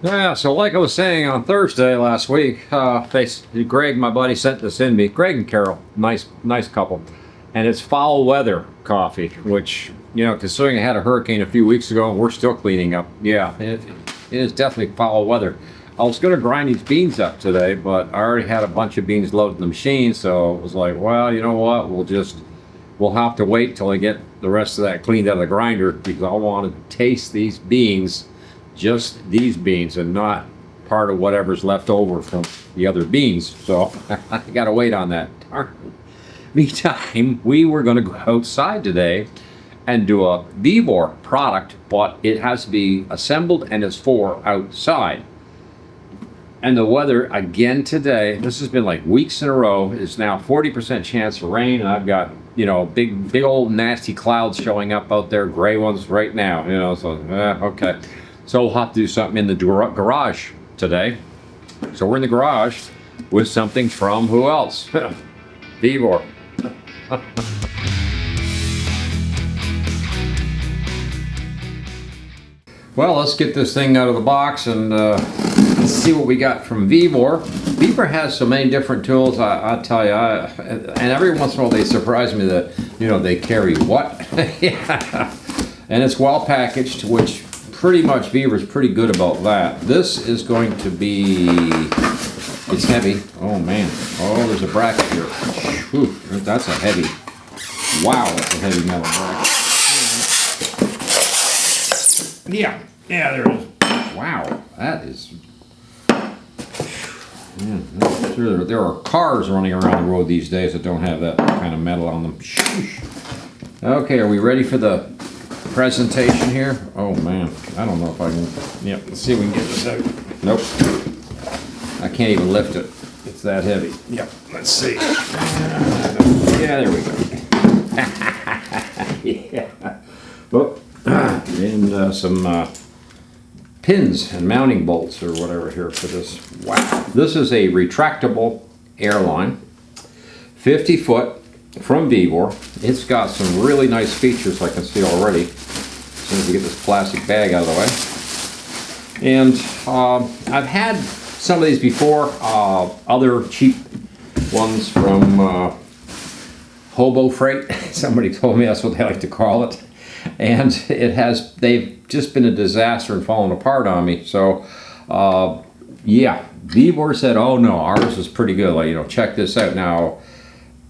Yeah, so like I was saying on Thursday last week, Greg, my buddy, sent this in me. Greg and Carol, nice couple, and it's foul weather coffee, which, you know, considering I had a hurricane a few weeks ago and we're still cleaning up. Yeah, it is definitely foul weather. I was going to grind these beans up today, but I already had a bunch of beans loaded in the machine, so it was like, well, you know what? We'll have to wait till I get the rest of that cleaned out of the grinder, because I want to taste these beans. Just these beans and not part of whatever's left over from the other beans. So I gotta wait on that. Meantime, we were gonna go outside today and do a Vevor product, but it has to be assembled and is for outside. And the weather again today, this has been like weeks in a row, is now 40% chance of rain, and I've got, you know, big old nasty clouds showing up out there, gray ones right now, you know, so okay. So we'll have to do something in the garage today. So we're in the garage with something from who else? Vevor. Well, let's get this thing out of the box and let's see what we got from Vevor. Vevor has so many different tools, I tell you, and every once in a while they surprise me that, you know, they carry what? Yeah. And it's well packaged, which pretty much Vevor's pretty good about that. This is going to be, it's heavy. Oh man, oh, there's a bracket here. Whew, that's a heavy, wow, that's a heavy metal bracket. Yeah, there it is. Wow, that is, man, I'm sure there are cars running around the road these days that don't have that kind of metal on them. Okay, are we ready for the presentation here? Oh man, I don't know if I can. Yep, let's see if we can get this out. Nope, I can't even lift it. It's that heavy. Yep, let's see. Yeah, there we go. Yeah. Oh, and some pins and mounting bolts or whatever here for this. Wow, this is a retractable airline, 50 foot. From Vevor. It's got some really nice features I can see already, as soon as we get this plastic bag out of the way. And I've had some of these before, other cheap ones from Hobo Freight. Somebody told me that's what they like to call it. And they've just been a disaster and fallen apart on me. So yeah, Vevor said, oh no, ours is pretty good. Like, you know, check this out. Now,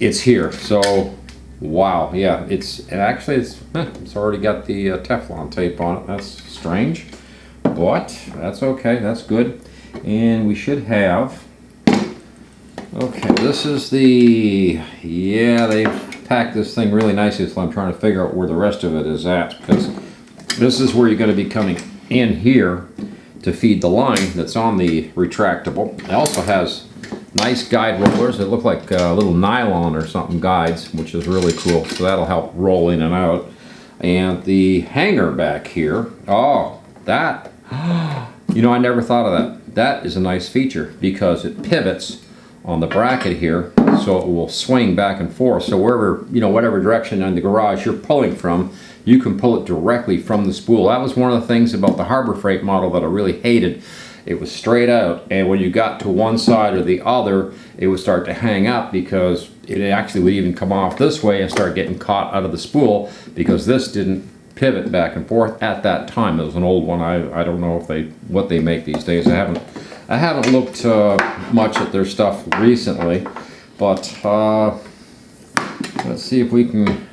it's here, so wow, yeah, it's already got the Teflon tape on it. That's strange, but that's okay, that's good. And we should have, okay, this is yeah, they've packed this thing really nicely, so I'm trying to figure out where the rest of it is at, because this is where you're going to be coming in here to feed the line that's on the retractable. It also has nice guide rollers that look like little nylon or something guides, which is really cool. So that'll help roll in and out. And the hanger back here, oh, that, you know, I never thought of that. That is a nice feature because it pivots on the bracket here, so it will swing back and forth. So wherever, you know, whatever direction in the garage you're pulling from, you can pull it directly from the spool. That was one of the things about the Harbor Freight model that I really hated. It was straight out, and when you got to one side or the other, it would start to hang up, because it actually would even come off this way and start getting caught out of the spool, because this didn't pivot back and forth at that time. It was an old one. I don't know what they make these days. I haven't looked much at their stuff recently, but let's see if we can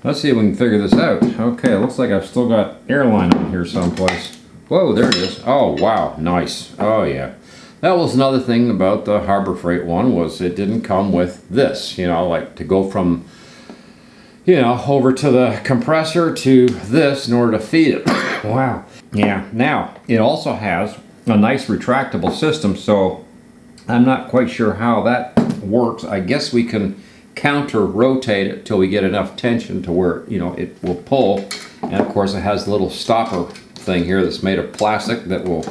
figure this out. Okay, it looks like I've still got airline on here someplace. Whoa, there it is. Oh, wow, nice. Oh, yeah. That was another thing about the Harbor Freight one, was it didn't come with this, you know, like to go from, you know, over to the compressor to this in order to feed it. Wow. Yeah, now, it also has a nice retractable system, so I'm not quite sure how that works. I guess we can counter rotate it till we get enough tension to where, you know, it will pull. And of course it has the little stopper thing here that's made of plastic that will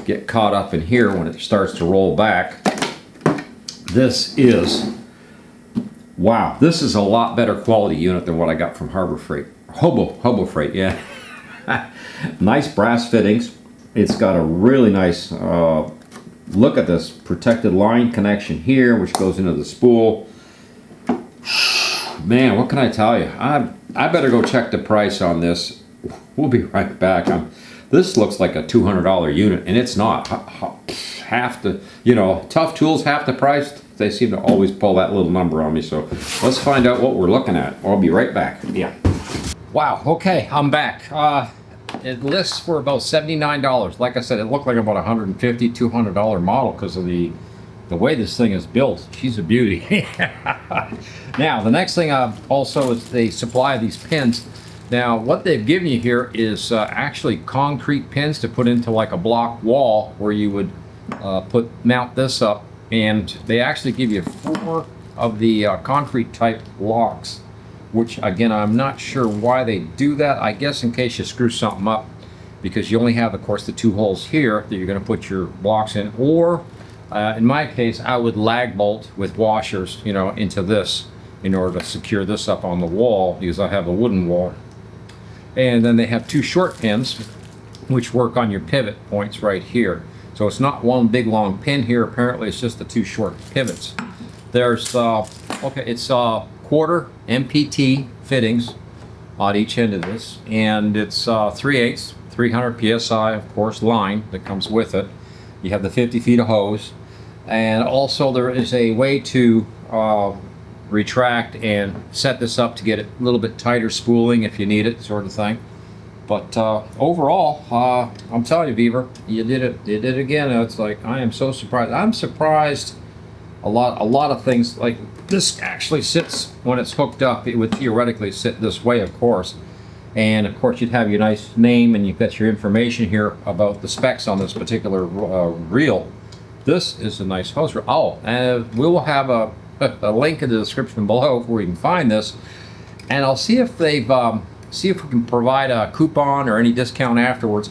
get caught up in here when it starts to roll back. This is, wow, this is a lot better quality unit than what I got from Harbor Freight. Hobo Freight, yeah. Nice brass fittings. It's got a really nice, look at this, protected line connection here, which goes into the spool. Man, what can I tell you? I better go check the price on this. We'll be right back. This looks like a $200 unit, and it's not. Half the, you know, Tough Tools, half the price. They seem to always pull that little number on me. So let's find out what we're looking at. I'll be right back. Yeah. Wow. Okay, I'm back. It lists for about $79. Like I said, it looked like about $150, $200 model because of the way this thing is built. She's a beauty. Now, the next thing also is they supply these pins. Now, what they've given you here is actually concrete pins to put into like a block wall where you would mount this up. And they actually give you 4 of the concrete type locks, which again, I'm not sure why they do that. I guess in case you screw something up, because you only have, of course, the 2 holes here that you're going to put your blocks in. Or in my case, I would lag bolt with washers, you know, into this in order to secure this up on the wall, because I have a wooden wall. And then they have 2 short pins, which work on your pivot points right here. So it's not one big long pin here. Apparently, it's just the 2 short pivots. There's okay, it's quarter MPT fittings on each end of this, and it's 3/8, 300 psi, of course, line that comes with it. You have the 50 feet of hose, and also there is a way to retract and set this up to get it a little bit tighter spooling if you need it, sort of thing. But overall, I'm telling you, Vevor, you did it. You did it again. It's like, I am so surprised. I'm surprised. A lot of things, like this actually sits when it's hooked up. It would theoretically sit this way, of course. And of course, you'd have your nice name, and you've got your information here about the specs on this particular reel. This is a nice hose reel. Oh, and we will have a link in the description below where you can find this. And I'll see if they've see if we can provide a coupon or any discount afterwards.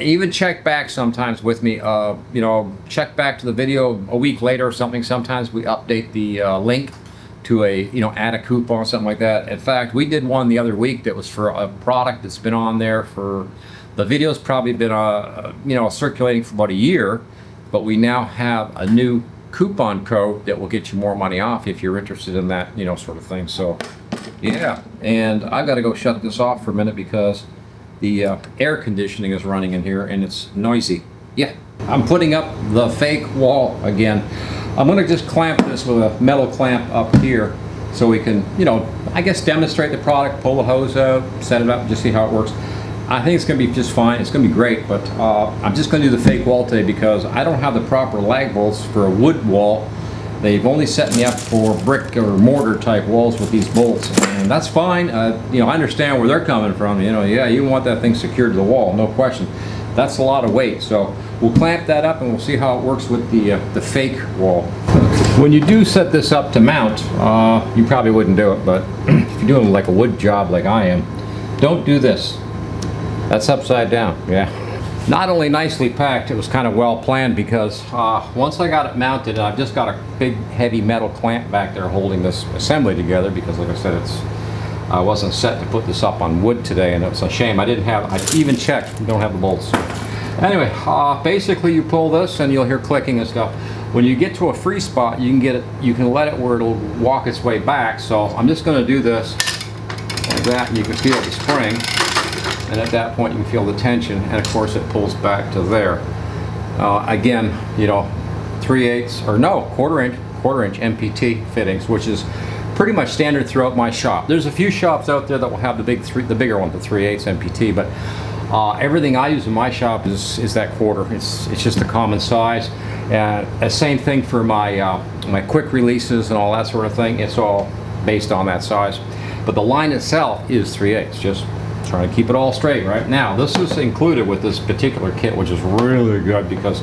Even check back sometimes with me, you know, check back to the video a week later or something. Sometimes we update the link to a, you know, add a coupon or something like that. In fact, we did one the other week that was for a product that's been on there for, the video's probably been, you know, circulating for about a year, but we now have a new coupon code that will get you more money off if you're interested in that, you know, sort of thing. So yeah, and I've got to go shut this off for a minute because the air conditioning is running in here and it's noisy. Yeah, I'm putting up the fake wall again. I'm going to just clamp this with a metal clamp up here so we can, you know, I guess demonstrate the product, pull the hose out, set it up, just see how it works. I think it's going to be just fine. It's going to be great, but I'm just going to do the fake wall today because I don't have the proper lag bolts for a wood wall. They've only set me up for brick or mortar type walls with these bolts, and that's fine. You know, I understand where they're coming from. You know, yeah, you want that thing secured to the wall, no question. That's a lot of weight, so we'll clamp that up and we'll see how it works with the fake wall. When you do set this up to mount, you probably wouldn't do it, but if you're doing like a wood job like I am, don't do this. That's upside down, yeah. Not only nicely packed, it was kind of well planned because once I got it mounted, I've just got a big heavy metal clamp back there holding this assembly together because, like I said, I wasn't set to put this up on wood today, and it's a shame. I even checked, you don't have the bolts. Anyway, basically you pull this and you'll hear clicking and stuff. When you get to a free spot, you can let it where it'll walk its way back. So I'm just going to do this like that, and you can feel the spring. And at that point you can feel the tension, and of course it pulls back to there. Again, you know, 3/8 or no, quarter inch MPT fittings, which is pretty much standard throughout my shop. There's a few shops out there that will have the bigger one, the 3/8 MPT, but everything I use in my shop is that quarter. It's just a common size. Same thing for my my quick releases and all that sort of thing. It's all based on that size. But the line itself is 3/8. Just trying to keep it all straight right now. This is included with this particular kit, which is really good because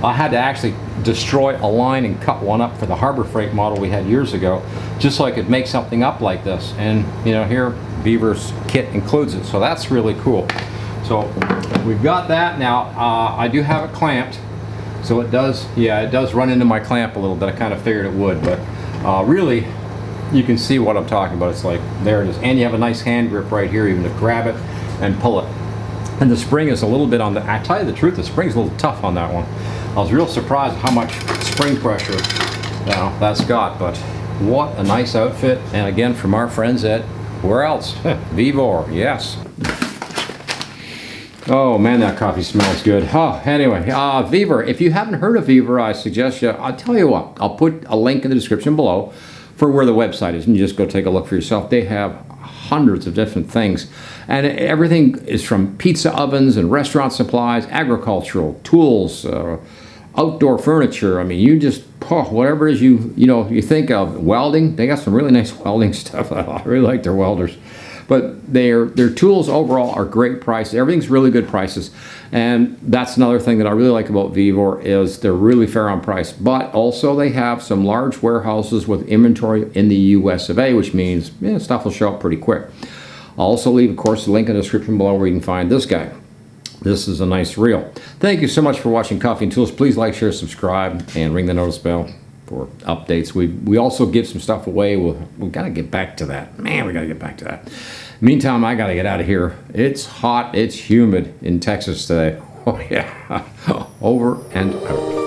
I had to actually destroy a line and cut one up for the Harbor Freight model we had years ago, just so I could make something up like this. And you know, here Vevor's kit includes it, so that's really cool. So we've got that now. I do have it clamped, so it does run into my clamp a little bit. I kind of figured it would, but really you can see what I'm talking about. It's like, there it is. And you have a nice hand grip right here even to grab it and pull it. And the spring is a little bit on the, I tell you the truth, the spring's a little tough on that one. I was real surprised how much spring pressure, you know, that's got, but what a nice outfit. And again, from our friends at, where else? Vevor, yes. Oh man, that coffee smells good. Oh, anyway, Vevor, if you haven't heard of Vevor, I suggest you, I'll tell you what, I'll put a link in the description below for where the website is, and you just go take a look for yourself. They have hundreds of different things, and everything is from pizza ovens and restaurant supplies, agricultural tools, outdoor furniture. I mean, you just, whatever it is you think of. Welding, they got some really nice welding stuff. I really like their welders. But their tools overall are great prices. Everything's really good prices. And that's another thing that I really like about Vevor is they're really fair on price. But also they have some large warehouses with inventory in the US of A, which means stuff will show up pretty quick. I'll also leave, of course, the link in the description below where you can find this guy. This is a nice reel. Thank you so much for watching Coffee and Tools. Please like, share, subscribe, and ring the notice bell for updates. We also give some stuff away. We've got to get back to that. Man, we got to get back to that. Meantime, I got to get out of here. It's hot. It's humid in Texas today. Oh, yeah. Over and out.